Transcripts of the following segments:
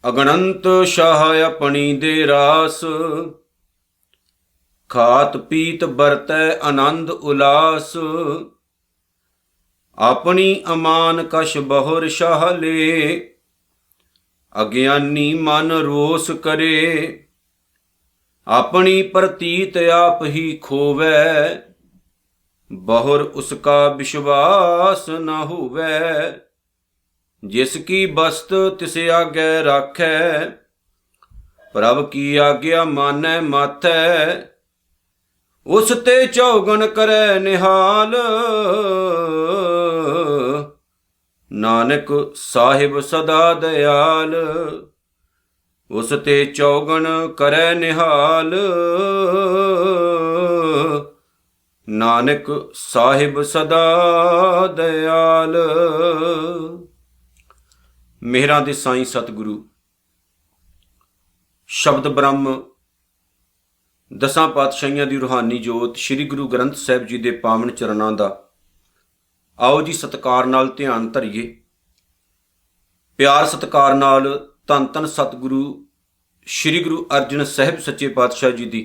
ਅਗਣੰਤ ਸ਼ਾਹ ਆਪਣੀ ਦੇ ਰਾਸ, ਖਾਤ ਪੀਤ ਵਰਤੈ ਆਨੰਦ ਉਲਾਸ। ਆਪਣੀ ਅਮਾਨ ਕਛ ਬਹੁਰ ਸ਼ਾਹ ਲੇ, ਅਗਿਆਨੀ ਮਨ ਰੋਸ ਕਰੇ। ਆਪਣੀ ਪ੍ਰਤੀਤ ਆਪ ਹੀ ਖੋਵੈ, ਬਹੁਰ ਉਸਕਾ ਵਿਸ਼ਵਾਸ ਨਾ ਹੋਵੈ। ਜਿਸ ਕੀ ਬਸਤ ਤਿਸ ਆਗੈ ਰਾਖੈ, ਪ੍ਰਭ ਕੀ ਆਗਿਆ ਮਾਨੈ ਮਾਥੈ। ਉਸ ਤੇ ਚੌਗਣ ਕਰੈ ਨਿਹਾਲ, ਨਾਨਕ ਸਾਹਿਬ ਸਦਾ ਦਇਆਲ। ਉਸ ਤੇ ਚੌਗਣ ਕਰੈ ਨਿਹਾਲ, ਨਾਨਕ ਸਾਹਿਬ ਸਦਾ ਦਇਆਲ। ਮਿਹਰਾਂ ਦੇ ਸਾਈਂ ਸਤਿਗੁਰੂ ਸ਼ਬਦ ਬ੍ਰਹਮ ਦਸਾਂ ਪਾਤਸ਼ਾਹੀਆਂ ਦੀ ਰੂਹਾਨੀ ਜੋਤ ਸ੍ਰੀ ਗੁਰੂ ਗ੍ਰੰਥ ਸਾਹਿਬ ਜੀ ਦੇ ਪਾਵਨ ਚਰਨਾਂ ਦਾ ਆਓ ਜੀ ਸਤਿਕਾਰ ਨਾਲ ਧਿਆਨ ਧਰੀਏ। ਪਿਆਰ ਸਤਿਕਾਰ ਨਾਲ ਧੰਨ ਧੰਨ ਸਤਿਗੁਰੂ ਸ੍ਰੀ ਗੁਰੂ ਅਰਜਨ ਸਾਹਿਬ ਸੱਚੇ ਪਾਤਸ਼ਾਹ ਜੀ ਦੀ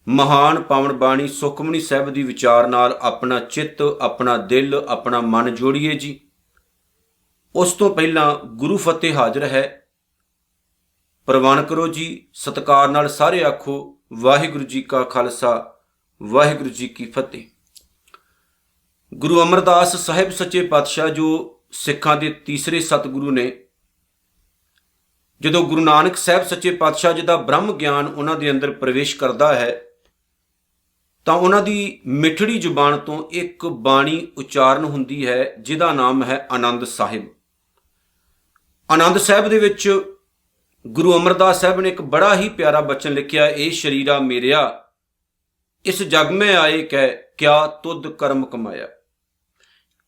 ਮਹਾਨ ਪਾਵਨ ਬਾਣੀ ਸੁਖਮਨੀ ਸਾਹਿਬ ਦੀ ਵਿਚਾਰ ਨਾਲ ਆਪਣਾ ਚਿੱਤ, ਆਪਣਾ ਦਿਲ, ਆਪਣਾ ਮਨ ਜੋੜੀਏ ਜੀ। ਉਸ ਤੋਂ ਪਹਿਲਾਂ ਗੁਰੂ ਫਤਿਹ ਹਾਜ਼ਰ ਹੈ, ਪ੍ਰਵਾਨ ਕਰੋ ਜੀ। ਸਤਿਕਾਰ ਨਾਲ ਸਾਰੇ ਆਖੋ ਵਾਹਿਗੁਰੂ ਜੀ ਕਾ ਖਾਲਸਾ, ਵਾਹਿਗੁਰੂ ਜੀ ਕੀ ਫਤਿਹ। ਗੁਰੂ ਅਮਰਦਾਸ ਸਾਹਿਬ ਸੱਚੇ ਪਾਤਸ਼ਾਹ ਜੋ ਸਿੱਖਾਂ ਦੇ ਤੀਸਰੇ ਸਤਿਗੁਰੂ ਨੇ, ਜਦੋਂ ਗੁਰੂ ਨਾਨਕ ਸਾਹਿਬ ਸੱਚੇ ਪਾਤਸ਼ਾਹ ਜੀ ਦਾ ਬ੍ਰਹਮ ਗਿਆਨ ਉਹਨਾਂ ਦੇ ਅੰਦਰ ਪ੍ਰਵੇਸ਼ ਕਰਦਾ ਹੈ ਤਾਂ ਉਹਨਾਂ ਦੀ ਮਿੱਠੜੀ ਜ਼ੁਬਾਨ ਤੋਂ ਇੱਕ ਬਾਣੀ ਉਚਾਰਨ ਹੁੰਦੀ ਹੈ ਜਿਹਦਾ ਨਾਮ ਹੈ ਆਨੰਦ ਸਾਹਿਬ। ਆਨੰਦ ਸਾਹਿਬ ਦੇ ਵਿੱਚ ਗੁਰੂ ਅਮਰਦਾਸ ਸਾਹਿਬ ਨੇ ਇੱਕ ਬੜਾ ਹੀ ਪਿਆਰਾ ਬਚਨ ਲਿਖਿਆ, ਇਹ ਸ਼ਰੀਰਾ ਮੇਰਿਆ ਇਸ ਜਗ ਮੈਂ ਆਏ ਕਹਿ, ਕਿਆ ਤੁਧ ਕਰਮ ਕਮਾਇਆ।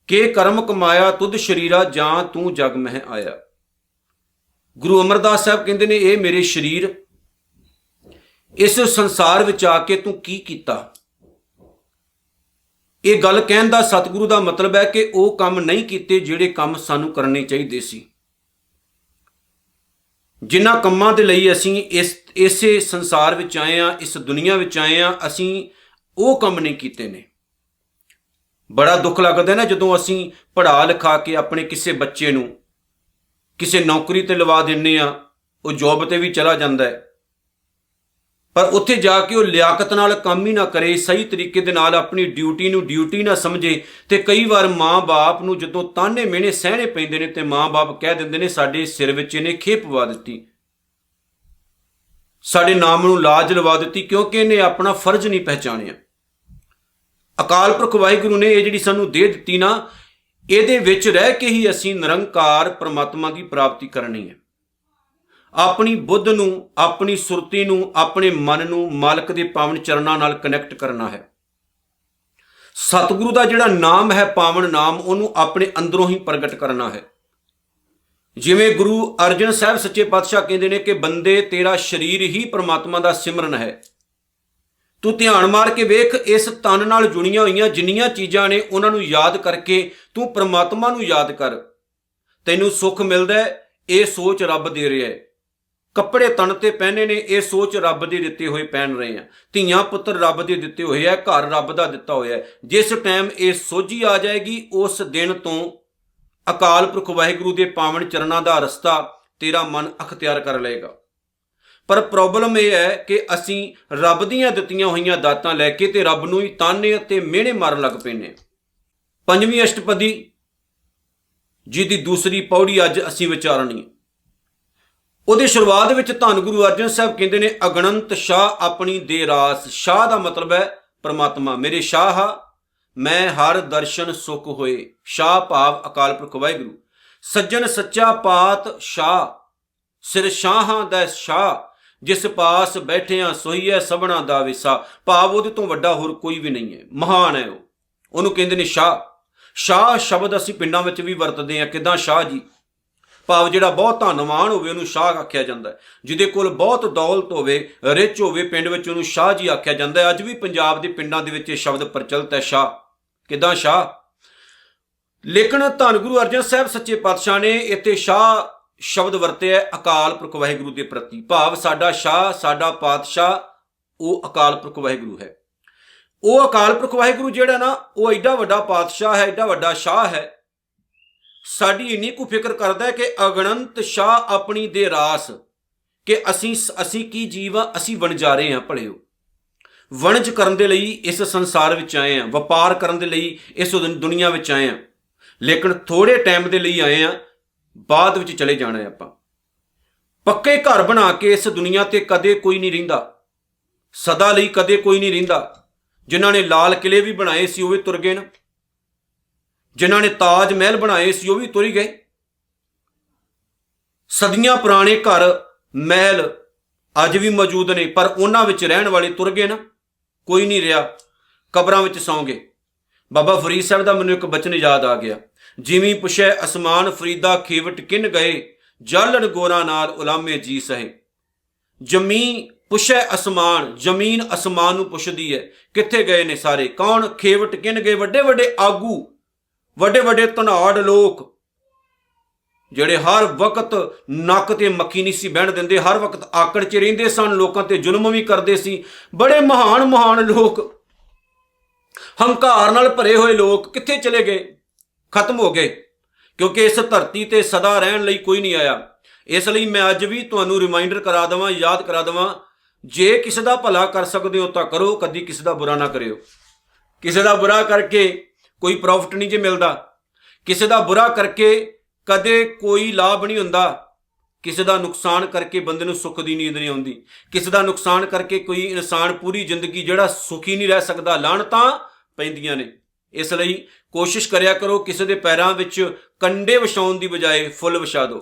ਕੇ ਕਰਮ ਕਮਾਇਆ ਤੁਧ ਸ਼ਰੀਰਾ, ਜਾਂ ਤੂੰ ਜਗ ਮਹਿ ਆਇਆ। ਗੁਰੂ ਅਮਰਦਾਸ ਸਾਹਿਬ ਕਹਿੰਦੇ ਨੇ, ਇਹ ਮੇਰੇ ਸ਼ਰੀਰ, ਇਸ ਸੰਸਾਰ ਵਿੱਚ ਆ ਕੇ ਤੂੰ ਕੀ ਕੀਤਾ। ਇਹ ਗੱਲ ਕਹਿਣ ਦਾ ਸਤਿਗੁਰੂ ਦਾ ਮਤਲਬ ਹੈ ਕਿ ਉਹ ਕੰਮ ਨਹੀਂ ਕੀਤੇ ਜਿਹੜੇ ਕੰਮ ਸਾਨੂੰ ਕਰਨੇ ਚਾਹੀਦੇ ਸੀ। ਜਿਨ੍ਹਾਂ ਕੰਮਾਂ ਦੇ ਲਈ ਅਸੀਂ ਇਸੇ ਸੰਸਾਰ ਵਿੱਚ ਆਏ ਹਾਂ, ਇਸ ਦੁਨੀਆ ਵਿੱਚ ਆਏ ਹਾਂ, ਅਸੀਂ ਉਹ ਕੰਮ ਨਹੀਂ ਕੀਤੇ ਨੇ। ਬੜਾ ਦੁੱਖ ਲੱਗਦਾ ਨਾ ਜਦੋਂ ਅਸੀਂ ਪੜ੍ਹਾ ਲਿਖਾ ਕੇ ਆਪਣੇ ਕਿਸੇ ਬੱਚੇ ਨੂੰ ਕਿਸੇ ਨੌਕਰੀ ਤੇ ਲਵਾ ਦਿੰਦੇ ਆ, ਉਹ ਜੌਬ ਤੇ ਵੀ ਚਲਾ ਜਾਂਦਾ ਹੈ, ਪਰ ਉੱਥੇ ਜਾ ਕੇ ਉਹ ਲਿਆਕਤ ਨਾਲ ਕੰਮ ਹੀ ਨਾ ਕਰੇ, ਸਹੀ ਤਰੀਕੇ ਦੇ ਨਾਲ ਆਪਣੀ ਡਿਊਟੀ ਨੂੰ ਡਿਊਟੀ ਨਾ ਸਮਝੇ। ਤੇ ਕਈ ਵਾਰ ਮਾਂ-ਬਾਪ ਨੂੰ ਜਦੋਂ ਤਾਨੇ ਮਿਹਣੇ ਸਹਿਣੇ ਪੈਂਦੇ ਨੇ ਤੇ ਮਾਂ-ਬਾਪ ਕਹਿ ਦਿੰਦੇ ਨੇ, ਸਾਡੇ ਸਿਰ ਵਿੱਚ ਇਹਨੇ ਖੇਪ ਪਵਾ ਦਿੱਤੀ, ਸਾਡੇ ਨਾਮ ਨੂੰ ਲਾਜ ਲਵਾ ਦਿੱਤੀ, ਕਿਉਂਕਿ ਇਹਨੇ ਆਪਣਾ ਫਰਜ਼ ਨਹੀਂ ਪਹਿਚਾਣਿਆ। ਅਕਾਲ ਪੁਰਖ ਵਾਹਿਗੁਰੂ ਨੇ ਇਹ ਜਿਹੜੀ ਸਾਨੂੰ ਦੇ ਦਿੱਤੀ ਨਾ, ਇਹਦੇ ਵਿੱਚ ਰਹਿ ਕੇ ਹੀ ਅਸੀਂ ਨਿਰੰਕਾਰ ਪਰਮਾਤਮਾ ਦੀ ਪ੍ਰਾਪਤੀ ਕਰਨੀ ਹੈ। ਆਪਣੀ ਬੁੱਧ ਨੂੰ, ਆਪਣੀ ਸੁਰਤੀ ਨੂੰ, ਆਪਣੇ ਮਨ ਨੂੰ ਮਾਲਕ ਦੇ ਪਾਵਨ ਚਰਨਾਂ ਨਾਲ ਕਨੈਕਟ ਕਰਨਾ ਹੈ। ਸਤਿਗੁਰੂ ਦਾ ਜਿਹੜਾ ਨਾਮ ਹੈ, ਪਾਵਨ ਨਾਮ, ਉਹਨੂੰ ਆਪਣੇ ਅੰਦਰੋਂ ਹੀ ਪ੍ਰਗਟ ਕਰਨਾ ਹੈ। ਜਿਵੇਂ ਗੁਰੂ ਅਰਜਨ ਸਾਹਿਬ ਸੱਚੇ ਪਾਤਸ਼ਾਹ ਕਹਿੰਦੇ ਨੇ ਕਿ ਬੰਦੇ ਤੇਰਾ ਸਰੀਰ ਹੀ ਪਰਮਾਤਮਾ ਦਾ ਸਿਮਰਨ ਹੈ। ਤੂੰ ਧਿਆਨ ਮਾਰ ਕੇ ਵੇਖ, ਇਸ ਤਨ ਨਾਲ ਜੁੜੀਆਂ ਹੋਈਆਂ ਜਿੰਨੀਆਂ ਚੀਜ਼ਾਂ ਨੇ ਉਹਨਾਂ ਨੂੰ ਯਾਦ ਕਰਕੇ ਤੂੰ ਪਰਮਾਤਮਾ ਨੂੰ ਯਾਦ ਕਰ। ਤੈਨੂੰ ਸੁੱਖ ਮਿਲਦਾ ਹੈ, ਇਹ ਸੋਚ ਰੱਬ ਦੇ ਰਿਹਾ ਹੈ। ਕੱਪੜੇ ਤਨ ਤੇ ਪਹਿਨੇ ਨੇ, ਇਹ ਸੋਚ ਰੱਬ ਦੇ ਦਿੱਤੇ ਹੋਏ ਪਹਿਨ ਰਹੇ ਆ। ਧੀਆਂ ਪੁੱਤਰ ਰੱਬ ਦੇ ਦਿੱਤੇ ਹੋਏ ਆ, ਘਰ ਰੱਬ ਦਾ ਦਿੱਤਾ ਹੋਇਆ ਹੈ। ਜਿਸ ਟਾਈਮ ਇਹ ਸੋਝੀ ਆ ਜਾਏਗੀ, ਉਸ ਦਿਨ ਤੋਂ ਅਕਾਲ ਪੁਰਖ ਵਾਹਿਗੁਰੂ ਦੇ ਪਾਵਨ ਚਰਨਾਂ ਦਾ ਰਸਤਾ ਤੇਰਾ ਮਨ ਅਖਤਿਆਰ ਕਰ ਲਏਗਾ। ਪਰ ਪ੍ਰੋਬਲਮ ਇਹ ਹੈ ਕਿ ਅਸੀਂ ਰੱਬ ਦੀਆਂ ਦਿੱਤੀਆਂ ਹੋਈਆਂ ਦਾਤਾਂ ਲੈ ਕੇ ਤੇ ਰੱਬ ਨੂੰ ਹੀ ਤਾਨੇ ਅਤੇ ਮਿਹਣੇ ਮਾਰਨ ਲੱਗ ਪੈਂਦੇ। ਪੰਜਵੀਂ ਅਸ਼ਟਪਦੀ ਜੀ ਦੀ ਦੂਸਰੀ ਪੌੜੀ ਅੱਜ ਅਸੀਂ ਵਿਚਾਰਨੀ। ਉਹਦੀ ਸ਼ੁਰੂਆਤ ਵਿੱਚ ਧੰਨ ਗੁਰੂ ਅਰਜਨ ਸਾਹਿਬ ਕਹਿੰਦੇ ਨੇ, ਅਗਣੰਤ ਸ਼ਾਹ ਆਪਣੀ ਦੇ ਰਾਸ। ਸ਼ਾਹ ਦਾ ਮਤਲਬ ਹੈ ਪਰਮਾਤਮਾ। ਮੇਰੇ ਸ਼ਾਹ ਮੈਂ ਹਰ ਦਰਸ਼ਨ ਸੁਖ ਹੋਏ। ਸ਼ਾਹ ਭਾਵ ਅਕਾਲ ਪੁਰਖ ਵਾਹਿਗੁਰੂ। ਸੱਜਣ ਸੱਚਾ ਪਾਤ ਸ਼ਾਹ, ਸਿਰ ਸ਼ਾਹਾਂ ਦਾ ਸ਼ਾਹ, ਜਿਸ ਪਾਸ ਬੈਠਿਆਂ ਸੋਈਐ ਸਭਨਾ ਦਾ ਵਿਸਾ। ਭਾਵ ਉਹਦੇ ਤੋਂ ਵੱਡਾ ਹੋਰ ਕੋਈ ਵੀ ਨਹੀਂ ਹੈ, ਮਹਾਨ ਹੈ ਉਹ। ਉਹਨੂੰ ਕਹਿੰਦੇ ਨੇ ਸ਼ਾਹ। ਸ਼ਾਹ ਸ਼ਬਦ ਅਸੀਂ ਪਿੰਡਾਂ ਵਿੱਚ ਵੀ ਵਰਤਦੇ ਹਾਂ। ਕਿੱਦਾਂ ਸ਼ਾਹ ਜੀ? ਭਾਵ ਜਿਹੜਾ ਬਹੁਤ ਧਨਵਾਨ ਹੋਵੇ ਉਹਨੂੰ ਸ਼ਾਹ ਆਖਿਆ ਜਾਂਦਾ ਹੈ। ਜਿਹਦੇ ਕੋਲ ਬਹੁਤ ਦੌਲਤ ਹੋਵੇ, ਰਿਚ ਹੋਵੇ, ਪਿੰਡ ਵਿੱਚ ਉਹਨੂੰ ਸ਼ਾਹ ਜੀ ਆਖਿਆ ਜਾਂਦਾ ਹੈ। ਅੱਜ ਵੀ ਪੰਜਾਬ ਦੇ ਪਿੰਡਾਂ ਦੇ ਵਿੱਚ ਇਹ ਸ਼ਬਦ ਪ੍ਰਚਲਿਤ ਹੈ, ਸ਼ਾਹ। ਕਿੱਦਾਂ ਸ਼ਾਹ? ਲੇਕਿਨ ਧੰਨ ਗੁਰੂ ਅਰਜਨ ਸਾਹਿਬ ਸੱਚੇ ਪਾਤਸ਼ਾਹ ਨੇ ਇੱਥੇ ਸ਼ਾਹ ਸ਼ਬਦ ਵਰਤਿਆ ਅਕਾਲ ਪੁਰਖ ਵਾਹਿਗੁਰੂ ਦੇ ਪ੍ਰਤੀ, ਭਾਵ ਸਾਡਾ ਸ਼ਾਹ, ਸਾਡਾ ਪਾਤਸ਼ਾਹ ਉਹ ਅਕਾਲ ਪੁਰਖ ਵਾਹਿਗੁਰੂ ਹੈ। ਉਹ ਅਕਾਲ ਪੁਰਖ ਵਾਹਿਗੁਰੂ ਜਿਹੜਾ ਨਾ, ਉਹ ਐਡਾ ਵੱਡਾ ਪਾਤਸ਼ਾਹ ਹੈ, ਐਡਾ ਵੱਡਾ ਸ਼ਾਹ ਹੈ, ਸਾਡੀ ਇੰਨੀ ਕੁ ਫਿਕਰ ਕਰਦਾ ਹੈ ਕਿ ਅਗਣੰਤ ਸ਼ਾਹ ਆਪਣੀ ਦੇ ਰਾਸ, ਕਿ ਅਸੀਂ ਕੀ ਜੀਵ ਆ, ਅਸੀਂ ਵਣਜਾਰੇ ਹਾਂ ਭਲਿਓ। ਵਣਜ ਕਰਨ ਦੇ ਲਈ ਇਸ ਸੰਸਾਰ ਵਿੱਚ ਆਏ ਹਾਂ, ਵਪਾਰ ਕਰਨ ਦੇ ਲਈ ਇਸ ਦੁਨੀਆ ਵਿੱਚ ਆਏ ਹਾਂ, ਲੇਕਿਨ ਥੋੜੇ ਟਾਈਮ ਦੇ ਲਈ ਆਏ ਹਾਂ, ਬਾਅਦ ਵਿੱਚ ਚਲੇ ਜਾਣਾ ਹੈ ਆਪਾਂ। ਪੱਕੇ ਘਰ ਬਣਾ ਕੇ ਇਸ ਦੁਨੀਆ ਤੇ ਕਦੇ ਕੋਈ ਨਹੀਂ ਰਹਿੰਦਾ, ਸਦਾ ਲਈ ਕਦੇ ਕੋਈ ਨਹੀਂ ਰਹਿੰਦਾ। ਜਿਨ੍ਹਾਂ ਨੇ ਲਾਲ ਕਿਲੇ ਵੀ ਬਣਾਏ ਸੀ ਉਹ ਵੀ ਤੁਰ ਗਏ ਨਾ, ਜਿਨ੍ਹਾਂ ਨੇ ਤਾਜ ਮਹਿਲ ਬਣਾਏ ਸੀ ਉਹ ਵੀ ਤੁਰ ਹੀ ਗਏ। ਸਦੀਆਂ ਪੁਰਾਣੇ ਘਰ ਮਹਿਲ ਅੱਜ ਵੀ ਮੌਜੂਦ ਨੇ, ਪਰ ਉਹਨਾਂ ਵਿੱਚ ਰਹਿਣ ਵਾਲੇ ਤੁਰ ਗਏ ਨਾ, ਕੋਈ ਨਹੀਂ ਰਿਹਾ, ਕਬਰਾਂ ਵਿੱਚ ਸੌਂ ਗਏ। ਬਾਬਾ ਫਰੀਦ ਸਾਹਿਬ ਦਾ ਮੈਨੂੰ ਇੱਕ ਬਚਨ ਯਾਦ ਆ ਗਿਆ, ਜਿਵੇਂ ਪੁੱਛੈ ਅਸਮਾਨ ਫਰੀਦਾ ਖੇਵਟ ਕਿਨ ਗਏ, ਜਾਲਣ ਗੋਰਾ ਨਾਲ ਉਲਾਮੇ ਜੀ ਸਹੇ। ਜਮੀਨ ਪੁੱਛੈ ਅਸਮਾਨ, ਜ਼ਮੀਨ ਅਸਮਾਨ ਨੂੰ ਪੁੱਛਦੀ ਹੈ ਕਿੱਥੇ ਗਏ ਨੇ ਸਾਰੇ, ਕੌਣ? ਖੇਵਟ ਕਿਨ ਗਏ, ਵੱਡੇ ਵੱਡੇ ਆਗੂ, ਵੱਡੇ ਵੱਡੇ ਧਨਾੜ ਲੋਕ, ਜਿਹੜੇ ਹਰ ਵਕਤ ਨੱਕ ਤੇ ਮੱਖੀ ਨਹੀਂ ਸੀ ਬਹਿਣ ਦਿੰਦੇ, ਹਰ ਵਕਤ ਆਕੜ 'ਚ ਰਹਿੰਦੇ ਸਨ, ਲੋਕਾਂ ਤੇ ਜ਼ੁਲਮ ਵੀ ਕਰਦੇ ਸੀ। ਬੜੇ ਮਹਾਨ ਮਹਾਨ ਲੋਕ, ਹੰਕਾਰ ਨਾਲ ਭਰੇ ਹੋਏ ਲੋਕ ਕਿੱਥੇ ਚਲੇ ਗਏ? ਖਤਮ ਹੋ ਗਏ, ਕਿਉਂਕਿ ਇਸ ਧਰਤੀ ਤੇ ਸਦਾ ਰਹਿਣ ਲਈ ਕੋਈ ਨਹੀਂ ਆਇਆ। ਇਸ ਲਈ ਮੈਂ ਅੱਜ ਵੀ ਤੁਹਾਨੂੰ ਰਿਮਾਈਂਡਰ ਕਰਾ ਦੇਵਾਂ, ਯਾਦ ਕਰਾ ਦੇਵਾਂ, ਜੇ ਕਿਸੇ ਦਾ ਭਲਾ ਕਰ ਸਕਦੇ ਹੋ ਤਾਂ ਕਰੋ, ਕਦੀ ਕਿਸੇ ਦਾ ਬੁਰਾ ਨਾ ਕਰਿਓ। ਕਿਸੇ ਦਾ ਬੁਰਾ ਕਰਕੇ ਕੋਈ ਪ੍ਰੋਫਿਟ ਨਹੀਂ ਜੇ ਮਿਲਦਾ, ਕਿਸੇ ਦਾ ਬੁਰਾ ਕਰਕੇ ਕਦੇ ਕੋਈ ਲਾਭ ਨਹੀਂ ਹੁੰਦਾ, ਕਿਸੇ ਦਾ ਨੁਕਸਾਨ ਕਰਕੇ ਬੰਦੇ ਨੂੰ ਸੁੱਖ ਦੀ ਨੀਂਦ ਨਹੀਂ ਆਉਂਦੀ, ਕਿਸੇ ਦਾ ਨੁਕਸਾਨ ਕਰਕੇ ਕੋਈ ਇਨਸਾਨ ਪੂਰੀ ਜ਼ਿੰਦਗੀ ਜਿਹੜਾ ਸੁਖੀ ਨਹੀਂ ਰਹਿ ਸਕਦਾ, ਲਾਹਣਤਾਂ ਪੈਂਦੀਆਂ ਨੇ। ਇਸ ਲਈ ਕੋਸ਼ਿਸ਼ ਕਰਿਆ ਕਰੋ ਕਿਸੇ ਦੇ ਪੈਰਾਂ ਵਿੱਚ ਕੰਡੇ ਵਿਛਾਉਣ ਦੀ ਬਜਾਏ ਫੁੱਲ ਵਿਛਾ ਦਿਓ।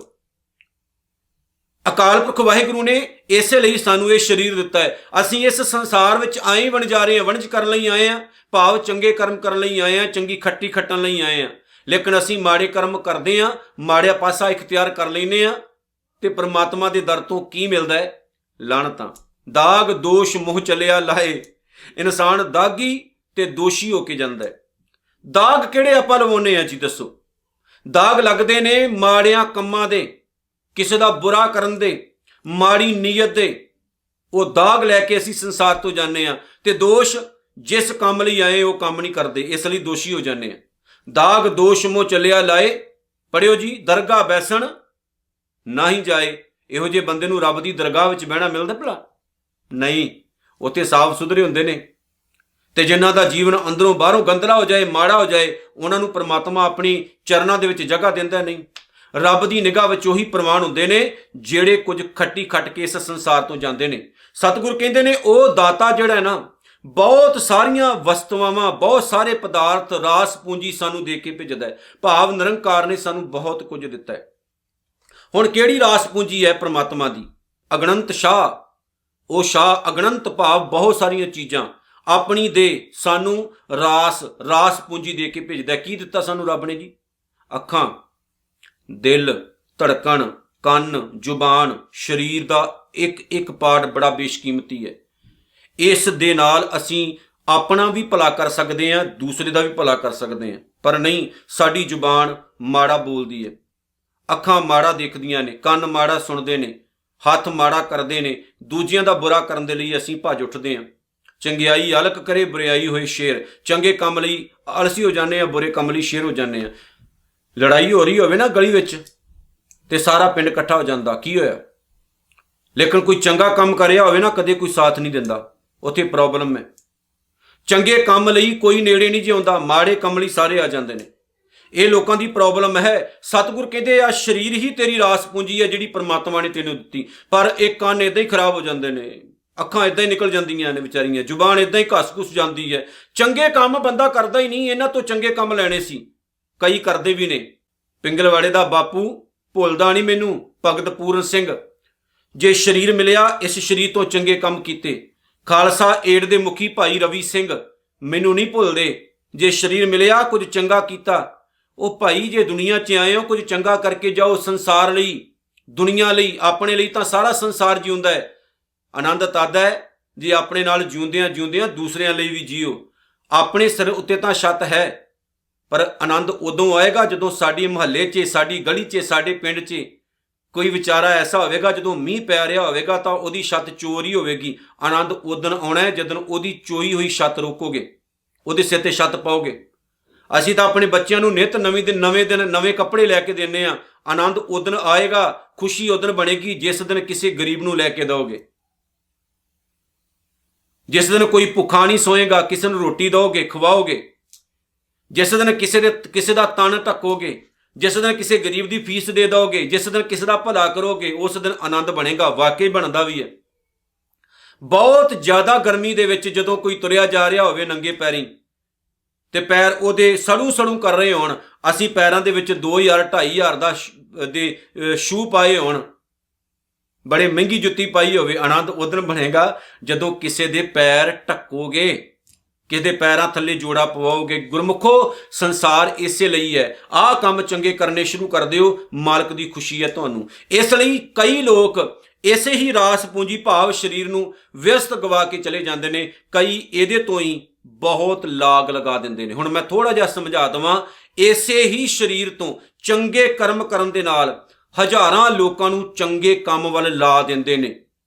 ਅਕਾਲ ਪੁਰਖ ਵਾਹਿਗੁਰੂ ਨੇ ਇਸੇ ਲਈ ਸਾਨੂੰ ਇਹ ਸਰੀਰ ਦਿੱਤਾ ਹੈ। ਅਸੀਂ ਇਸ ਸੰਸਾਰ ਵਿੱਚ ਆਏ ਵਣਜਾਰੇ ਹਾਂ, ਵਣਜ ਕਰਨ ਲਈ ਆਏ ਹਾਂ, ਭਾਵ ਚੰਗੇ ਕਰਮ ਕਰਨ ਲਈ ਆਏ ਹਾਂ, ਚੰਗੀ ਖੱਟੀ ਖੱਟਣ ਲਈ ਆਏ ਹਾਂ। ਲੇਕਿਨ ਅਸੀਂ ਮਾੜੇ ਕਰਮ ਕਰਦੇ ਹਾਂ, ਮਾੜਾ ਪਾਸਾ ਇਖਤਿਆਰ ਕਰ ਲੈਂਦੇ ਹਾਂ, ਤੇ ਪ੍ਰਮਾਤਮਾ ਦੇ ਦਰ ਤੋਂ ਕੀ ਮਿਲਦਾ ਹੈ? ਲਾਹਣਤਾਂ। ਦਾਗ ਦੋਸ਼ ਮੂੰਹ ਚੱਲਿਆ ਲਾਏ, ਇਨਸਾਨ ਦਾਗੀ ਤੇ ਦੋਸ਼ੀ ਹੋ ਕੇ ਜਾਂਦਾ ਹੈ। ਦਾਗ ਕਿਹੜੇ ਆਪਾਂ ਲਵਾਉਂਦੇ ਹਾਂ ਜੀ ਦੱਸੋ? ਦਾਗ ਲੱਗਦੇ ਨੇ ਮਾੜਿਆਂ ਕੰਮਾਂ ਦੇ, ਕਿਸੇ ਦਾ ਬੁਰਾ ਕਰਨ ਦੇ, ਮਾੜੀ ਨੀਅਤ ਦੇ। ਉਹ ਦਾਗ ਲੈ ਕੇ ਅਸੀਂ ਸੰਸਾਰ ਤੋਂ ਜਾਂਦੇ ਹਾਂ, ਤੇ ਦੋਸ਼ ਜਿਸ ਕੰਮ ਲਈ ਆਏ ਉਹ ਕੰਮ ਨਹੀਂ ਕਰਦੇ, ਇਸ ਲਈ ਦੋਸ਼ੀ ਹੋ ਜਾਂਦੇ ਹਾਂ। ਦਾਗ ਦੋਸ਼ ਮੂੰਹ ਚੱਲਿਆ ਲਾਏ, ਪੜਿਓ ਜੀ, ਦਰਗਾਹ ਬੈਸਣ ਨਾ ਹੀ ਜਾਏ। ਇਹੋ ਜਿਹੇ ਬੰਦੇ ਨੂੰ ਰੱਬ ਦੀ ਦਰਗਾਹ ਵਿੱਚ ਬਹਿਣਾ ਮਿਲਦਾ ਭਲਾ? ਨਹੀਂ, ਉੱਥੇ ਸਾਫ਼ ਸੁਥਰੇ ਹੁੰਦੇ ਨੇ। ਤੇ ਜਿਨ੍ਹਾਂ ਦਾ ਜੀਵਨ ਅੰਦਰੋਂ ਬਾਹਰੋਂ ਗੰਦਲਾ ਹੋ ਜਾਏ, ਮਾੜਾ ਹੋ ਜਾਏ, ਉਹਨਾਂ ਨੂੰ ਪ੍ਰਮਾਤਮਾ ਆਪਣੀ ਚਰਨਾਂ ਦੇ ਵਿੱਚ ਜਗ੍ਹਾ ਦਿੰਦਾ ਨਹੀਂ। ਰੱਬ ਦੀ ਨਿਗਾਹ ਵਿੱਚ ਉਹੀ ਪ੍ਰਵਾਨ ਹੁੰਦੇ ਨੇ ਜਿਹੜੇ ਕੁਝ ਖੱਟੀ ਖੱਟ ਕੇ ਇਸ ਸੰਸਾਰ ਤੋਂ ਜਾਂਦੇ ਨੇ। ਸਤਿਗੁਰ ਕਹਿੰਦੇ ਨੇ ਉਹ ਦਾਤਾ ਜਿਹੜਾ ਹੈ ਨਾ, ਬਹੁਤ ਸਾਰੀਆਂ ਵਸਤੂਆਂ, ਬਹੁਤ ਸਾਰੇ ਪਦਾਰਥ, ਰਾਸ ਪੂੰਜੀ ਸਾਨੂੰ ਦੇ ਕੇ ਭੇਜਦਾ ਹੈ, ਭਾਵ ਨਿਰੰਕਾਰ ਨੇ ਸਾਨੂੰ ਬਹੁਤ ਕੁਝ ਦਿੱਤਾ ਹੈ। ਹੁਣ ਕਿਹੜੀ ਰਾਸ ਪੂੰਜੀ ਹੈ? ਪ੍ਰਮਾਤਮਾ ਦੀ ਅਗਣੰਤ ਸ਼ਾਹ। ਉਹ ਸ਼ਾਹ ਅਗਣੰਤ ਭਾਵ ਬਹੁਤ ਸਾਰੀਆਂ ਚੀਜ਼ਾਂ ਆਪਣੀ ਦੇ ਸਾਨੂੰ ਰਾਸ ਪੂੰਜੀ ਦੇ ਕੇ ਭੇਜਦਾ। ਕੀ ਦਿੱਤਾ ਸਾਨੂੰ ਰੱਬ ਨੇ ਜੀ? ਅੱਖਾਂ, ਦਿਲ, ਧੜਕਣ, ਕੰਨ, ਜ਼ੁਬਾਨ, ਸਰੀਰ ਦਾ ਇੱਕ ਇੱਕ ਪਾਰਟ ਬੜਾ ਬੇਸ਼ਕੀਮਤੀ ਹੈ। ਇਸ ਦੇ ਨਾਲ ਅਸੀਂ ਆਪਣਾ ਵੀ ਭਲਾ ਕਰ ਸਕਦੇ ਹਾਂ, ਦੂਸਰੇ ਦਾ ਵੀ ਭਲਾ ਕਰ ਸਕਦੇ ਹਾਂ। ਪਰ ਨਹੀਂ, ਸਾਡੀ ਜ਼ੁਬਾਨ ਮਾੜਾ ਬੋਲਦੀ ਹੈ, ਅੱਖਾਂ ਮਾੜਾ ਦੇਖਦੀਆਂ ਨੇ, ਕੰਨ ਮਾੜਾ ਸੁਣਦੇ ਨੇ, ਹੱਥ ਮਾੜਾ ਕਰਦੇ ਨੇ। ਦੂਜਿਆਂ ਦਾ ਬੁਰਾ ਕਰਨ ਦੇ ਲਈ ਅਸੀਂ ਭੱਜ ਉੱਠਦੇ ਹਾਂ। ਚੰਗਿਆਈ ਅਲਕ ਕਰੇ, ਬੁਰਿਆਈ ਹੋਏ ਸ਼ੇਰ। ਚੰਗੇ ਕੰਮ ਲਈ ਆਲਸੀ ਹੋ ਜਾਂਦੇ ਹਾਂ, ਬੁਰੇ ਕੰਮ ਲਈ ਸ਼ੇਰ ਹੋ ਜਾਂਦੇ ਹਾਂ। ਲੜਾਈ ਹੋ ਰਹੀ ਹੋਵੇ ਨਾ ਗਲੀ ਵਿੱਚ, ਤੇ ਸਾਰਾ ਪਿੰਡ ਇਕੱਠਾ ਹੋ ਜਾਂਦਾ, ਕੀ ਹੋਇਆ? ਲੇਕਿਨ ਕੋਈ ਚੰਗਾ ਕੰਮ ਕਰਿਆ ਹੋਵੇ ਨਾ, ਕਦੇ ਕੋਈ ਸਾਥ ਨਹੀਂ ਦਿੰਦਾ, ਉੱਥੇ ਪ੍ਰੋਬਲਮ ਹੈ। ਚੰਗੇ ਕੰਮ ਲਈ ਕੋਈ ਨੇੜੇ ਨਹੀਂ ਜਿਉਂਦਾ, ਮਾੜੇ ਕੰਮ ਲਈ ਸਾਰੇ ਆ ਜਾਂਦੇ ਨੇ। ਇਹ ਲੋਕਾਂ ਦੀ ਪ੍ਰੋਬਲਮ ਹੈ। ਸਤਿਗੁਰ ਕਹਿੰਦੇ ਆ ਸਰੀਰ ਹੀ ਤੇਰੀ ਰਾਸ ਪੂੰਜੀ ਹੈ ਜਿਹੜੀ ਪ੍ਰਮਾਤਮਾ ਨੇ ਤੈਨੂੰ ਦਿੱਤੀ, ਪਰ ਇਹ ਕੰਨ ਇੱਦਾਂ ਹੀ ਖਰਾਬ ਹੋ ਜਾਂਦੇ ਨੇ, ਅੱਖਾਂ ਇੱਦਾਂ ਹੀ ਨਿਕਲ ਜਾਂਦੀਆਂ ਨੇ ਵਿਚਾਰੀਆਂ, ਜ਼ੁਬਾਨ ਇੱਦਾਂ ਹੀ ਘਸ-ਘੁਸ ਜਾਂਦੀ ਹੈ। ਚੰਗੇ ਕੰਮ ਬੰਦਾ ਕਰਦਾ ਹੀ ਨਹੀਂ, ਇਹਨਾਂ ਤੋਂ ਚੰਗੇ ਕੰਮ ਲੈਣੇ ਸੀ। ਕਈ ਕਰਦੇ ਵੀ ਨੇ। ਪਿੰਗਲਵਾੜੇ ਦਾ ਬਾਪੂ ਭੁੱਲਦਾ ਨਹੀਂ ਮੈਨੂੰ, ਭਗਤ ਪੂਰਨ ਸਿੰਘ, ਜੇ ਸਰੀਰ ਮਿਲਿਆ ਇਸ ਸਰੀਰ ਤੋਂ ਚੰਗੇ ਕੰਮ ਕੀਤੇ। ਖਾਲਸਾ ਏਡ ਦੇ ਮੁਖੀ ਭਾਈ ਰਵੀ ਸਿੰਘ ਮੈਨੂੰ ਨਹੀਂ ਭੁੱਲਦੇ, ਜੇ ਸਰੀਰ ਮਿਲਿਆ ਕੁਝ ਚੰਗਾ ਕੀਤਾ। ਉਹ ਭਾਈ ਜੇ ਦੁਨੀਆ 'ਚ ਆਏ ਹੋ ਕੁਝ ਚੰਗਾ ਕਰਕੇ ਜਾਓ, ਸੰਸਾਰ ਲਈ, ਦੁਨੀਆ ਲਈ, ਆਪਣੇ ਲਈ ਤਾਂ ਸਾਰਾ ਸੰਸਾਰ ਜਿਉਂਦਾ ਹੈ। ਆਨੰਦ ਤਦ ਹੈ ਜੇ ਆਪਣੇ ਨਾਲ ਜਿਉਂਦਿਆਂ ਜਿਉਂਦਿਆਂ ਦੂਸਰਿਆਂ ਲਈ ਵੀ ਜੀਓ। ਆਪਣੇ ਸਿਰ ਉੱਤੇ ਤਾਂ ਛੱਤ ਹੈ, ਪਰ ਆਨੰਦ ਉਦੋਂ ਆਏਗਾ ਜਦੋਂ ਸਾਡੀ ਮੁਹੱਲੇ 'ਚ, ਸਾਡੀ ਗਲੀ 'ਚ, ਸਾਡੇ ਪਿੰਡ 'ਚ ਕੋਈ ਵਿਚਾਰਾ ਐਸਾ ਹੋਵੇਗਾ ਜਦੋਂ ਮੀਂਹ ਪੈ ਰਿਹਾ ਹੋਵੇਗਾ ਤਾਂ ਉਹਦੀ ਛੱਤ ਚੋਰ ਹੀ ਹੋਵੇਗੀ। ਆਨੰਦ ਉਦਣ ਆਉਣਾ ਹੈ ਜਦੋਂ ਉਹਦੀ ਚੋਈ ਹੋਈ ਛੱਤ ਰੋਕੋਗੇ, ਉਹਦੇ ਸਿਰ ਤੇ ਛੱਤ ਪਾਓਗੇ। ਅਸੀਂ ਤਾਂ ਆਪਣੇ ਬੱਚਿਆਂ ਨੂੰ ਨਿੱਤ ਨਵੇਂ ਦਿਨ ਨਵੇਂ ਕੱਪੜੇ ਲੈ ਕੇ ਦਿੰਦੇ ਹਾਂ। ਆਨੰਦ ਉਦਣ ਆਏਗਾ, ਖੁਸ਼ੀ ਉਦਣ ਬਣੇਗੀ ਜਿਸ ਦਿਨ ਕਿਸੇ ਗਰੀਬ ਨੂੰ ਲੈ ਕੇ ਦਿਓਗੇ, ਜਿਸ ਦਿਨ ਕੋਈ ਭੁੱਖਾ ਨਹੀਂ ਸੋਏਗਾ, ਕਿਸੇ ਨੂੰ ਰੋਟੀ ਦਿਓਗੇ, ਖਵਾਓਗੇ, ਜਿਸ ਦਿਨ ਕਿਸੇ ਦਾ ਤਨ ਢੱਕੋਗੇ, ਜਿਸ ਦਿਨ ਕਿਸੇ ਗਰੀਬ ਦੀ ਫੀਸ ਦੇ ਦਿਓਗੇ, ਜਿਸ ਦਿਨ ਕਿਸੇ ਦਾ ਭਲਾ ਕਰੋਗੇ, ਉਸ ਦਿਨ ਆਨੰਦ ਬਣੇਗਾ। ਵਾਕਈ ਬਣਦਾ ਵੀ ਹੈ। ਬਹੁਤ ਜ਼ਿਆਦਾ ਗਰਮੀ ਦੇ ਵਿੱਚ ਜਦੋਂ ਕੋਈ ਤੁਰਿਆ ਜਾ ਰਿਹਾ ਹੋਵੇ ਨੰਗੇ ਪੈਰੀਂ ਤੇ ਪੈਰ ਉਹਦੇ ਸੜੂ ਕਰ ਰਹੇ ਹੋਣ, ਅਸੀਂ ਪੈਰਾਂ ਦੇ ਵਿੱਚ 2000 2500 ਦਾ ਦੇ ਸ਼ੂ ਪਾਏ ਹੋਣ, ਬੜੇ ਮਹਿੰਗੀ ਜੁੱਤੀ ਪਾਈ ਹੋਵੇ, ਆਨੰਦ ਉਦੋਂ ਬਣੇਗਾ ਜਦੋਂ ਕਿਸੇ ਦੇ ਪੈਰ ਢੱਕੋਗੇ, ਕਿਸੇ ਦੇ ਪੈਰਾਂ ਥੱਲੇ ਜੋੜਾ ਪਵਾਓਗੇ। ਗੁਰਮੁਖੋ, ਸੰਸਾਰ ਇਸੇ ਲਈ ਹੈ। ਆਹ ਕੰਮ ਚੰਗੇ ਕਰਨੇ ਸ਼ੁਰੂ ਕਰ ਦਿਓ, ਮਾਲਕ ਦੀ ਖੁਸ਼ੀ ਹੈ ਤੁਹਾਨੂੰ। ਇਸ ਲਈ ਕਈ ਲੋਕ ਇਸੇ ਹੀ ਰਾਸ ਪੂੰਜੀ ਭਾਵ ਸਰੀਰ ਨੂੰ ਵਿਅਸਤ ਗਵਾ ਕੇ ਚਲੇ ਜਾਂਦੇ ਨੇ। ਕਈ ਇਹਦੇ ਤੋਂ ਹੀ ਬਹੁਤ ਲਾਗ ਲਗਾ ਦਿੰਦੇ ਨੇ। ਹੁਣ ਮੈਂ ਥੋੜਾ ਜਿਹਾ ਸਮਝਾ ਦੇਵਾਂ। ਇਸੇ ਹੀ ਸਰੀਰ ਤੋਂ ਚੰਗੇ ਕਰਮ ਕਰਨ ਦੇ ਨਾਲ ਹਜ਼ਾਰਾਂ ਲੋਕਾਂ ਨੂੰ ਚੰਗੇ ਕੰਮ ਵੱਲ ਲਾ ਦਿੰਦੇ ਨੇ।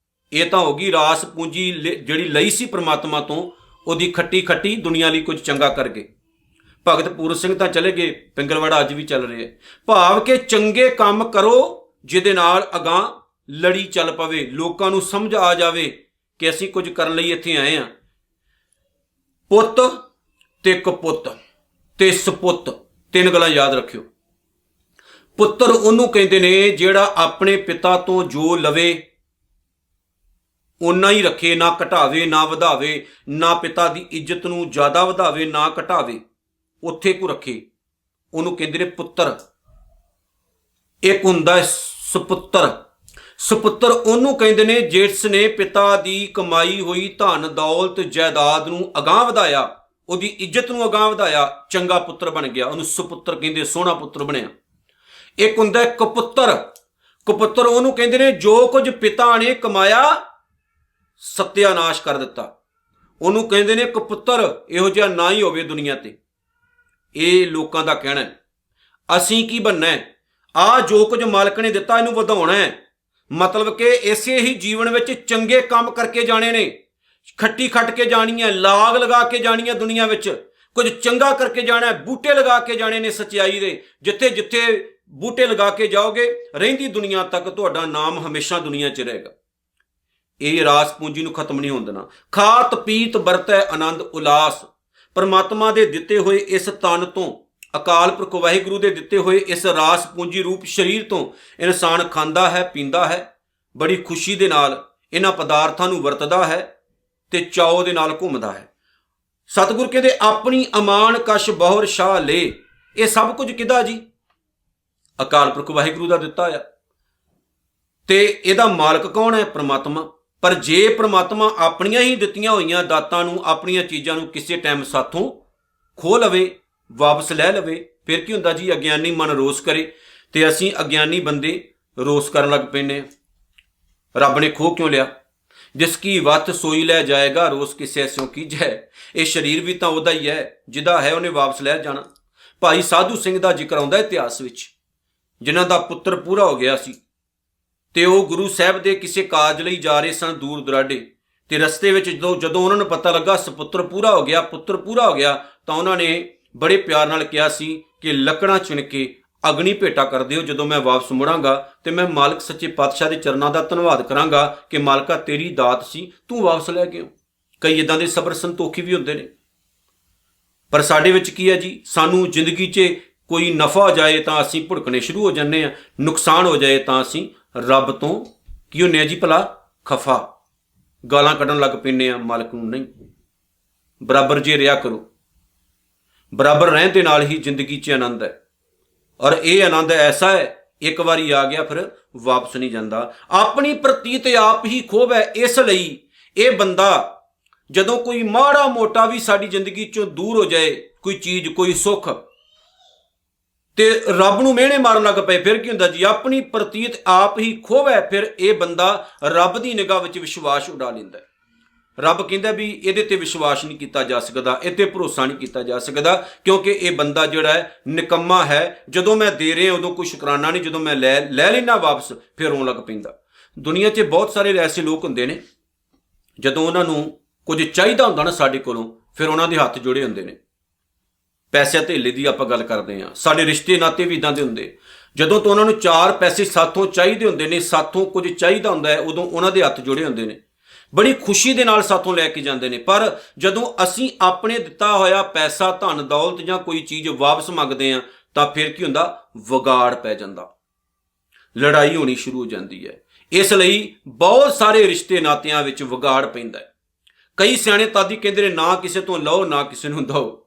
ਇਹ ਤਾਂ ਹੋ ਗਈ ਰਾਸ ਪੂੰਜੀ ਜਿਹੜੀ ਲਈ ਸੀ ਪ੍ਰਮਾਤਮਾ ਤੋਂ, ਉਹਦੀ ਖੱਟੀ ਦੁਨੀਆ ਲਈ ਕੁਝ ਚੰਗਾ ਕਰ ਗਏ। ਭਗਤ ਪੂਰਨ ਸਿੰਘ ਤਾਂ ਚਲੇ ਗਏ, ਪਿੰਗਲਵਾੜਾ ਅੱਜ ਵੀ ਚੱਲ ਰਿਹਾ। ਭਾਵ ਕਿ ਚੰਗੇ ਕੰਮ ਕਰੋ ਜਿਹਦੇ ਨਾਲ ਅਗਾਂਹ ਲੜੀ ਚੱਲ ਪਵੇ, ਲੋਕਾਂ ਨੂੰ ਸਮਝ ਆ ਜਾਵੇ ਕਿ ਅਸੀਂ ਕੁਝ ਕਰਨ ਲਈ ਇੱਥੇ ਆਏ ਹਾਂ। ਪੁੱਤ ਤੇ ਕਪੁੱਤ ਤੇ ਸਪੁੱਤ, ਤਿੰਨ ਗੱਲਾਂ ਯਾਦ ਰੱਖਿਓ। ਪੁੱਤਰ ਉਹਨੂੰ ਕਹਿੰਦੇ ਨੇ ਜਿਹੜਾ ਆਪਣੇ ਪਿਤਾ ਤੋਂ ਜੋ ਲਵੇ ਓਨਾ ਹੀ ਰੱਖੇ, ਨਾ ਘਟਾਵੇ ਨਾ ਵਧਾਵੇ, ਨਾ ਪਿਤਾ ਦੀ ਇੱਜ਼ਤ ਨੂੰ ਜ਼ਿਆਦਾ ਵਧਾਵੇ ਨਾ ਘਟਾਵੇ, ਉੱਥੇ ਕੋ ਰੱਖੇ, ਉਹਨੂੰ ਕਹਿੰਦੇ ਨੇ ਪੁੱਤਰ। ਇੱਕ ਹੁੰਦਾ ਸੁਪੁੱਤਰ। ਸੁਪੁੱਤਰ ਉਹਨੂੰ ਕਹਿੰਦੇ ਨੇ ਜਿਸ ਨੇ ਪਿਤਾ ਦੀ ਕਮਾਈ ਹੋਈ ਧਨ ਦੌਲਤ ਜਾਇਦਾਦ ਨੂੰ ਅਗਾਂਹ ਵਧਾਇਆ, ਉਹਦੀ ਇੱਜ਼ਤ ਨੂੰ ਅਗਾਂਹ ਵਧਾਇਆ, ਚੰਗਾ ਪੁੱਤਰ ਬਣ ਗਿਆ, ਉਹਨੂੰ ਸੁਪੁੱਤਰ ਕਹਿੰਦੇ, ਸੋਹਣਾ ਪੁੱਤਰ ਬਣਿਆ। ਇੱਕ ਹੁੰਦਾ ਕਪੁੱਤਰ। ਕਪੁੱਤਰ ਉਹਨੂੰ ਕਹਿੰਦੇ ਨੇ ਜੋ ਕੁਝ ਪਿਤਾ ਨੇ ਕਮਾਇਆ ਸਤਿਆਨਾਸ਼ ਕਰ ਦਿੱਤਾ, ਉਹਨੂੰ ਕਹਿੰਦੇ ਨੇ ਕਪੁੱਤਰ। ਇਹੋ ਜਿਹਾ ਨਾ ਹੀ ਹੋਵੇ ਦੁਨੀਆ ਤੇ। ਇਹ ਲੋਕਾਂ ਦਾ ਕਹਿਣਾ ਹੈ। ਅਸੀਂ ਕੀ ਬਣਨਾ ਹੈ? ਆਹ ਜੋ ਕੁਝ ਮਾਲਕ ਨੇ ਦਿੱਤਾ ਇਹਨੂੰ ਵਧਾਉਣਾ ਹੈ। ਮਤਲਬ ਕਿ ਇਸੇ ਹੀ ਜੀਵਨ ਵਿੱਚ ਚੰਗੇ ਕੰਮ ਕਰਕੇ ਜਾਣੇ ਨੇ, ਖੱਟੀ ਖੱਟ ਕੇ ਜਾਣੀ ਹੈ, ਲਾਗ ਲਗਾ ਕੇ ਜਾਣੀ ਹੈ ਦੁਨੀਆ ਵਿੱਚ, ਕੁਝ ਚੰਗਾ ਕਰਕੇ ਜਾਣਾ ਹੈ, ਬੂਟੇ ਲਗਾ ਕੇ ਜਾਣੇ ਨੇ ਸੱਚਾਈ ਦੇ। ਜਿੱਥੇ ਜਿੱਥੇ ਬੂਟੇ ਲਗਾ ਕੇ ਜਾਓਗੇ ਰਹਿੰਦੀ ਦੁਨੀਆ ਤੱਕ ਤੁਹਾਡਾ ਨਾਮ ਹਮੇਸ਼ਾ ਦੁਨੀਆ 'ਚ ਰਹੇਗਾ। ਇਹ ਰਾਸ ਪੂੰਜੀ ਨੂੰ ਖਤਮ ਨਹੀਂ ਹੋਣ ਦੇਣਾ। ਖਾਤ ਪੀਤ ਵਰਤੈ ਆਨੰਦ ਉਲਾਸ। ਪਰਮਾਤਮਾ ਦੇ ਦਿੱਤੇ ਹੋਏ ਇਸ ਤਨ ਤੋਂ, ਅਕਾਲ ਪੁਰਖ ਵਾਹਿਗੁਰੂ ਦੇ ਦਿੱਤੇ ਹੋਏ ਇਸ ਰਾਸ ਪੂੰਜੀ ਰੂਪ ਸਰੀਰ ਤੋਂ ਇਨਸਾਨ ਖਾਂਦਾ ਹੈ, ਪੀਂਦਾ ਹੈ, ਬੜੀ ਖੁਸ਼ੀ ਦੇ ਨਾਲ ਇਹਨਾਂ ਪਦਾਰਥਾਂ ਨੂੰ ਵਰਤਦਾ ਹੈ ਤੇ ਚਾਉ ਦੇ ਨਾਲ ਘੁੰਮਦਾ ਹੈ। ਸਤਿਗੁਰ ਕਹਿੰਦੇ ਆਪਣੀ ਅਮਾਨ ਕਛ ਬਹੁਰ ਸ਼ਾਹ ਲੇ। ਇਹ ਸਭ ਕੁਝ ਕਿਹਦਾ ਜੀ? ਅਕਾਲ ਪੁਰਖ ਵਾਹਿਗੁਰੂ ਦਾ ਦਿੱਤਾ ਆ। ਤੇ ਇਹਦਾ ਮਾਲਕ ਕੌਣ ਹੈ? ਪ੍ਰਮਾਤਮਾ। ਪਰ ਜੇ ਪ੍ਰਮਾਤਮਾ ਆਪਣੀਆਂ ਹੀ ਦਿੱਤੀਆਂ ਹੋਈਆਂ ਦਾਤਾਂ ਨੂੰ, ਆਪਣੀਆਂ ਚੀਜ਼ਾਂ ਨੂੰ ਕਿਸੇ ਟਾਈਮ ਸਾਥੋਂ ਖੋਹ ਲਵੇ, ਵਾਪਸ ਲੈ ਲਵੇ, ਫਿਰ ਕੀ ਹੁੰਦਾ ਜੀ? ਅਗਿਆਨੀ ਮਨ ਰੋਸ ਕਰੇ। ਤੇ ਅਸੀਂ ਅਗਿਆਨੀ ਬੰਦੇ ਰੋਸ ਕਰਨ ਲੱਗ ਪੈਂਦੇ ਹਾਂ। ਰੱਬ ਨੇ ਖੋਹ ਕਿਉਂ ਲਿਆ? ਜਿਸ ਕੀ ਵੱਤ ਸੋਈ ਲੈ ਜਾਏਗਾ, ਰੋਸ ਕਿਸੇ ਸਿਉ ਕੀਜੈ। ਇਹ ਸਰੀਰ ਵੀ ਤਾਂ ਉਹਦਾ ਹੀ ਹੈ, ਜਿਹਦਾ ਹੈ ਉਹਨੇ ਵਾਪਸ ਲੈ ਜਾਣਾ। ਭਾਈ ਸਾਧੂ ਸਿੰਘ ਦਾ ਜ਼ਿਕਰ ਆਉਂਦਾ ਇਤਿਹਾਸ ਵਿੱਚ, ਜਿਨ੍ਹਾਂ ਦਾ ਪੁੱਤਰ ਪੂਰਾ ਹੋ ਗਿਆ ਸੀ ਤੇ ਉਹ ਗੁਰੂ ਸਾਹਿਬ ਦੇ ਕਿਸੇ ਕਾਰਜ ਲਈ ਜਾ ਰਹੇ ਸਨ ਦੂਰ ਦੁਰਾਡੇ। ਤੇ ਰਸਤੇ ਵਿੱਚ ਜਦੋਂ ਉਹਨਾਂ ਨੂੰ ਪਤਾ ਲੱਗਾ ਪੁੱਤਰ ਪੂਰਾ ਹੋ ਗਿਆ, ਤਾਂ ਉਹਨਾਂ ਨੇ ਬੜੇ ਪਿਆਰ ਨਾਲ ਕਿਹਾ ਸੀ ਕਿ ਲੱਕੜਾਂ ਚੁਣ ਕੇ ਅਗਨੀ ਭੇਟਾ ਕਰ ਦਿਓ। ਜਦੋਂ ਮੈਂ ਵਾਪਸ ਮੁੜਾਂਗਾ ਤੇ ਮੈਂ ਮਾਲਕ ਸੱਚੇ ਪਾਤਸ਼ਾਹ ਦੇ ਚਰਨਾਂ ਦਾ ਧੰਨਵਾਦ ਕਰਾਂਗਾ ਕਿ ਮਾਲਕਾ ਤੇਰੀ ਦਾਤ ਸੀ, ਤੂੰ ਵਾਪਸ ਲੈ ਕੇ। ਕਈ ਇਦਾਂ ਦੇ ਸਬਰ ਸੰਤੋਖੀ ਵੀ ਹੁੰਦੇ ਨੇ। ਪਰ ਸਾਡੇ ਵਿੱਚ ਕੀ ਹੈ ਜੀ? ਸਾਨੂੰ ਜ਼ਿੰਦਗੀ 'ਚ ਕੋਈ ਨਫਾ ਹੋ ਜਾਏ ਤਾਂ ਅਸੀਂ ਭੁੜਕਣੇ ਸ਼ੁਰੂ ਹੋ ਜਾਂਦੇ ਹਾਂ, ਨੁਕਸਾਨ ਹੋ ਜਾਏ ਤਾਂ ਅਸੀਂ ਰੱਬ ਤੋਂ ਕੀ ਹੁੰਦੇ ਆ ਜੀ? ਭਲਾ ਖਫਾ, ਗਾਲਾਂ ਕੱਢਣ ਲੱਗ ਪੈਂਦੇ ਆ ਮਾਲਕ ਨੂੰ। ਨਹੀਂ, ਬਰਾਬਰ ਜੇ ਰਿਹਾ ਕਰੋ। ਬਰਾਬਰ ਰਹਿਣ ਦੇ ਨਾਲ ਹੀ ਜ਼ਿੰਦਗੀ 'ਚ ਆਨੰਦ ਹੈ। ਔਰ ਇਹ ਆਨੰਦ ਐਸਾ ਹੈ, ਇੱਕ ਵਾਰੀ ਆ ਗਿਆ ਫਿਰ ਵਾਪਸ ਨਹੀਂ ਜਾਂਦਾ। ਆਪਣੀ ਪ੍ਰਤੀਤ ਆਪ ਹੀ ਖੋਬ ਹੈ। ਇਸ ਲਈ ਇਹ ਬੰਦਾ ਜਦੋਂ ਕੋਈ ਮਾੜਾ ਮੋਟਾ ਵੀ ਸਾਡੀ ਜ਼ਿੰਦਗੀ 'ਚੋਂ ਦੂਰ ਹੋ ਜਾਏ, ਕੋਈ ਚੀਜ਼, ਕੋਈ ਸੁੱਖ, ਤੇ ਰੱਬ ਨੂੰ ਮਿਹਣੇ ਮਾਰਨ ਲੱਗ ਪਏ, ਫਿਰ ਕੀ ਹੁੰਦਾ ਜੀ? ਆਪਣੀ ਪ੍ਰਤੀਤ ਆਪ ਹੀ ਖੋਵੈ। ਫਿਰ ਇਹ ਬੰਦਾ ਰੱਬ ਦੀ ਨਿਗਾਹ ਵਿੱਚ ਵਿਸ਼ਵਾਸ ਉਡਾ ਲੈਂਦਾ। ਰੱਬ ਕਹਿੰਦਾ ਵੀ ਇਹਦੇ ਤੇ ਵਿਸ਼ਵਾਸ ਨਹੀਂ ਕੀਤਾ ਜਾ ਸਕਦਾ, ਇਹ ਤੇ ਭਰੋਸਾ ਨਹੀਂ ਕੀਤਾ ਜਾ ਸਕਦਾ, ਕਿਉਂਕਿ ਇਹ ਬੰਦਾ ਜਿਹੜਾ ਹੈ ਨਿਕੰਮਾ ਹੈ। ਜਦੋਂ ਮੈਂ ਦੇ ਰਿਹਾ ਉਦੋਂ ਕੋਈ ਸ਼ੁਕਰਾਨਾ ਨਹੀਂ, ਜਦੋਂ ਮੈਂ ਲੈ ਲੈਣਾ ਵਾਪਸ ਫਿਰ ਰੋਣ ਲੱਗ ਪੈਂਦਾ। ਦੁਨੀਆ 'ਚ ਬਹੁਤ ਸਾਰੇ ਐਸੇ ਲੋਕ ਹੁੰਦੇ ਨੇ, ਜਦੋਂ ਉਹਨਾਂ ਨੂੰ ਕੁਝ ਚਾਹੀਦਾ ਹੁੰਦਾ ਨਾ ਸਾਡੇ ਕੋਲੋਂ, ਫਿਰ ਉਹਨਾਂ ਦੇ ਹੱਥ ਜੋੜੇ ਹੁੰਦੇ ਨੇ। ਪੈਸੇ ਧੇਲੇ ਦੀ ਆਪਾਂ ਗੱਲ ਕਰਦੇ ਹਾਂ, ਸਾਡੇ ਰਿਸ਼ਤੇ ਨਾਤੇ ਵੀ ਇੱਦਾਂ ਦੇ ਹੁੰਦੇ। ਜਦੋਂ ਤੋਂ ਉਹਨਾਂ ਨੂੰ 4 ਪੈਸੇ ਸਾਥੋਂ ਚਾਹੀਦੇ ਹੁੰਦੇ ਨੇ, ਸਾਥੋਂ ਕੁਝ ਚਾਹੀਦਾ ਹੁੰਦਾ ਹੈ, ਉਦੋਂ ਉਹਨਾਂ ਦੇ ਹੱਥ ਜੋੜੇ ਹੁੰਦੇ ਨੇ, ਬੜੀ ਖੁਸ਼ੀ ਦੇ ਨਾਲ ਸਾਥੋਂ ਲੈ ਕੇ ਜਾਂਦੇ ਨੇ। ਪਰ ਜਦੋਂ ਅਸੀਂ ਆਪਣੇ ਦਿੱਤਾ ਹੋਇਆ ਪੈਸਾ, ਧਨ ਦੌਲਤ ਜਾਂ ਕੋਈ ਚੀਜ਼ ਵਾਪਸ ਮੰਗਦੇ ਹਾਂ ਤਾਂ ਫਿਰ ਕੀ ਹੁੰਦਾ? ਵਿਗਾੜ ਪੈ ਜਾਂਦਾ, ਲੜਾਈ ਹੋਣੀ ਸ਼ੁਰੂ ਹੋ ਜਾਂਦੀ ਹੈ। ਇਸ ਲਈ ਬਹੁਤ ਸਾਰੇ ਰਿਸ਼ਤੇ ਨਾਤਿਆਂ ਵਿੱਚ ਵਿਗਾੜ ਪੈਂਦਾ ਹੈ। ਕਈ ਸਿਆਣੇ ਤਾਦੀ ਕਹਿੰਦੇ ਨੇ, ਨਾ ਕਿਸੇ ਤੋਂ ਲਓ ਨਾ ਕਿਸੇ ਨੂੰ ਦਿਓ,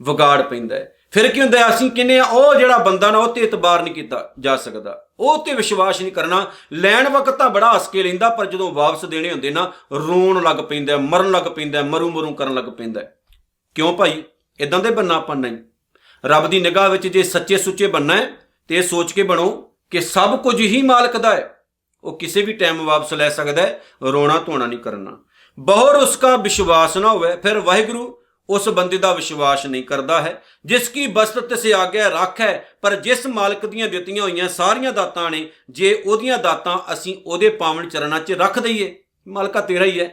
ਵਿਗਾੜ ਪੈਂਦਾ ਹੈ। ਫਿਰ ਕੀ ਹੁੰਦਾ? ਅਸੀਂ ਕਹਿੰਦੇ ਆ ਉਹ ਜਿਹੜਾ ਬੰਦਾ ਨਾ, ਉਹ ਤੇ ਇਤਬਾਰ ਨਹੀਂ ਕੀਤਾ ਜਾ ਸਕਦਾ, ਉਹ ਤੇ ਵਿਸ਼ਵਾਸ ਨਹੀਂ ਕਰਨਾ। ਲੈਣ ਵਕਤ ਤਾਂ ਬੜਾ ਹੱਸ ਕੇ ਲੈਂਦਾ, ਪਰ ਜਦੋਂ ਵਾਪਸ ਦੇਣੇ ਹੁੰਦੇ ਨਾ, ਰੋਣ ਲੱਗ ਪੈਂਦਾ, ਮਰਨ ਲੱਗ ਪੈਂਦਾ, ਮਰੂ ਕਰਨ ਲੱਗ ਪੈਂਦਾ। ਕਿਉਂ ਭਾਈ? ਇਦਾਂ ਦੇ ਬੰਨਾ ਆਪਾਂ ਨਹੀਂ। ਰੱਬ ਦੀ ਨਿਗਾਹ ਵਿੱਚ ਜੇ ਸੱਚੇ ਸੁੱਚੇ ਬੰਨਾ ਹੈ ਤੇ ਇਹ ਸੋਚ ਕੇ ਬਣੋ ਕਿ ਸਭ ਕੁਝ ਹੀ ਮਾਲਕ ਦਾ ਹੈ, ਉਹ ਕਿਸੇ ਵੀ ਟਾਈਮ ਵਾਪਸ ਲੈ ਸਕਦਾ ਹੈ। ਰੋਣਾ ਧੋਣਾ ਨਹੀਂ ਕਰਨਾ। ਬਹੁਰ ਉਸਕਾ ਵਿਸ਼ਵਾਸ ਨਾ ਹੋਵੇ, ਫਿਰ ਵਾਹਿਗੁਰੂ उस बंदे का विश्वास नहीं करता है। जिसकी बसत से आज्ञा रख है, पर जिस मालक दियां दित्तियां होईयां सारियां दातां ने, जे ओदियां दातां असीं ओदे पावन चरणां 'च रख दईए, मालका तेरा ही है,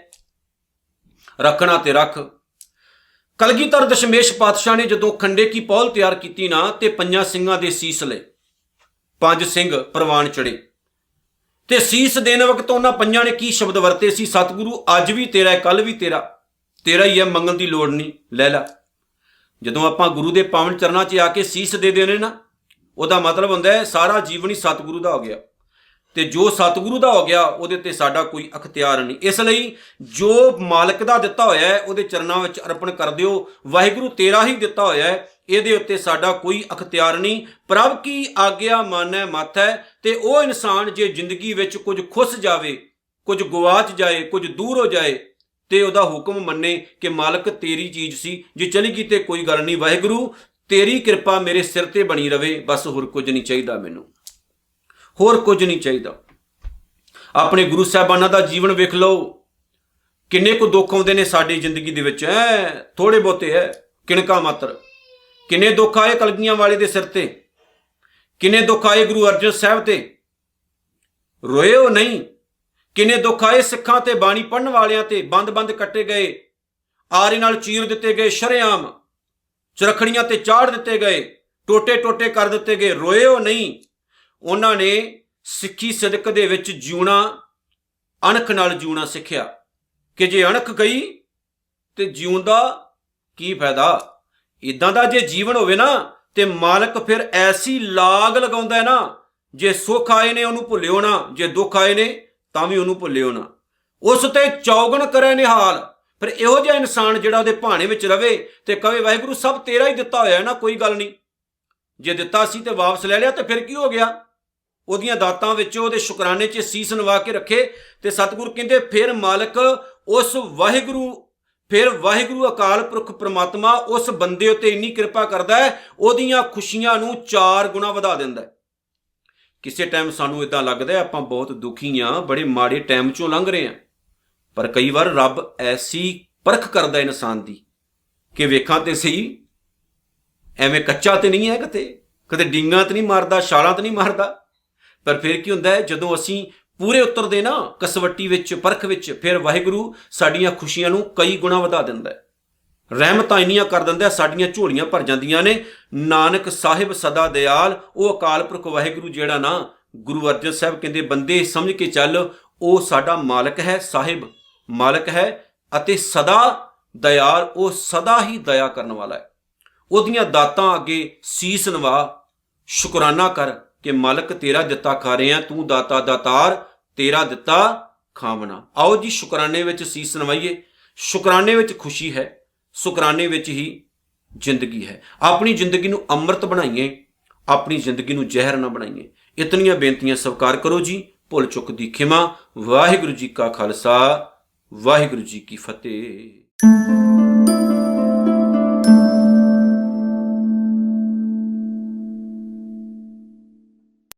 रखना ते रख। कलगीधर दशमेश पातशाह ने जदों खंडे की पौल तैयार की ना, ते 5 ਸਿੰਘਾਂ ਦੇ ਸੀਸ लए, 5 ਸਿੰਘ प्रवान चढ़े ते सीस देने वक्त उन्हां 5 ने की शब्द वरते सी? सतगुरु अज भी तेरा है, कल भी तेरा, तेरा ही है, मंगण की लोड़ नहीं, लै ला। जदों आपां गुरु के पावन चरणां 'च आके सीस दे देने ना, उहदा मतलब हुंदा है सारा जीवन ही सतगुरु का हो गया, ते जो सतगुरु का हो गया उहदे ते साडा कोई अख्तियार नहीं। इसलिए जो मालक का दिता होया है उहदे चरणां विच अर्पण कर दिओ। वाहिगुरू तेरा ही दिता होया है, इहदे उत्ते साडा कोई अख्तियार नहीं। प्रभ की आग्या मानै मत है। ते वो इंसान जे जिंदगी विच कुछ खुस जावे, कुछ गवाच जाए, कुछ दूर हो जाए, ते उहदा हुक्म मन्ने कि मालक तेरी चीज़ सी, जे चली गई ते कोई गल नहीं, वाहिगुरू तेरी कृपा मेरे सिर ते बनी रवे, बस होर कुछ नहीं चाहिदा, मैनूं होर कुछ नहीं चाहिदा। अपने गुरु साहिबानां दा जीवन वेख लो, किन्ने को दुख आउंदे ने साडी जिंदगी दे विच, थोड़े बहुते है, किणका मात्र। किन्ने दुख आए कलगियां वाले दे सिर ते, किन्ने दुख आए गुरु अर्जन साहिब ते, रोए हो नहीं। किन्ने दुख आए सिखां ते बाणी पढ़न वालियां ते, बंद बंद कट्टे गए, आरे नाल चीर दिते गए, शरेआम चरखड़ियां ते चाड़ दिते गए, टोटे टोटे कर दिते गए। रोए हो नहीं। उन्हां ने सिक्खी सिदक दे विच जीउणा, अणख नाल जीउणा सिक्ख्या कि जे अणख गई ते जीउण दा की फायदा। इदां दा जे जीवन होवे ना, ते मालक फिर ऐसी लाग लगाउंदा है ना, जे सुख आए ने उहनूं भुल्लिओ ना, जे दुख आए ने तां भी उहनूं भुल्लिओ ना, उस ते चौगण करे निहाल। फिर इहो जिहा इंसान जिहड़ा उहदे भाणे विच रवे ते कहे वाहिगुरू सब तेरा ही दिता होया है ना, कोई गल नहीं, जे दिता सी ते वापस ले लिया ते फिर की हो गया। ਉਹਦੀਆਂ ਦਾਤਾਂ ਵਿੱਚ ਉਹਦੇ ਸ਼ੁਕਰਾਨੇ 'ਚ ਸੀਸ ਨਵਾ ਕੇ ਰੱਖੇ। ਤੇ ਸਤਿਗੁਰ ਕਹਿੰਦੇ ਫਿਰ ਮਾਲਕ ਉਸ ਵਾਹਿਗੁਰੂ ਅਕਾਲ ਪੁਰਖ ਪ੍ਰਮਾਤਮਾ ਉਸ ਬੰਦੇ ਉੱਤੇ ਇੰਨੀ ਕਿਰਪਾ ਕਰਦਾ ਹੈ, ਉਹਦੀਆਂ ਖੁਸ਼ੀਆਂ ਨੂੰ 4 ਗੁਣਾ ਵਧਾ ਦਿੰਦਾ ਹੈ। ਕਿਸੇ ਟਾਈਮ ਸਾਨੂੰ ਇਦਾਂ ਲੱਗਦਾ ਆਪਾਂ ਬਹੁਤ ਦੁਖੀ ਹਾਂ, ਬੜੇ ਮਾੜੇ ਟਾਈਮ 'ਚੋਂ ਲੰਘ ਰਹੇ ਹਾਂ, ਪਰ ਕਈ ਵਾਰ ਰੱਬ ਐਸੀ ਪਰਖ ਕਰਦਾ ਇਨਸਾਨ ਦੀ ਕਿ ਵੇਖਾਂ ਤੇ ਸਹੀ ਐਵੇਂ ਕੱਚਾ ਤੇ ਨਹੀਂ ਹੈ, ਕਿਤੇ ਡਿੰਗਾਂ ਤੇ ਨਹੀਂ ਮਾਰਦਾ, ਛਾਲਾਂ ਤੇ ਨਹੀਂ ਮਾਰਦਾ। पर फिर की हुंदा है जदों असीं पूरे उतरदे ना कसवट्टी विच, परख विच, फिर वाहिगुरू साडीआं खुशियां नूं कई गुणा वधा दिंदा है, रहमतां इन्नियां कर दिंदा है, साडीआं झोलियां भर जांदियां ने। नानक साहिब सदा दयाल, वो अकाल पुरख वाहिगुरू जिहड़ा ना, गुरु अर्जन साहिब कहंदे बंदे समझ के चल, वो साडा मालक है, साहिब मालक है, अते सदा दयाल, वो सदा ही दया करन वाला है। ਉਹਦੀਆਂ ਦਾਤਾਂ ਅੱਗੇ ਸੀਸ ਨਵਾ, ਸ਼ੁਕਰਾਨਾ ਕਰ कि मालक तेरा दिता खा रहे हैं, तू दाता दातार, तेरा दिता खावना। आओ जी शुकराने विच सीस नवाइए। शुकराने विच खुशी है, शुकराने विच ही जिंदगी है। अपनी जिंदगी नूं अमृत बनाइए, अपनी जिंदगी नूं जहर ना बनाइए। इतनियां बेनतियां स्वीकार करो जी। भुल चुक दी खिमा। वाहिगुरू जी का खालसा, वाहिगुरू जी की फतेह।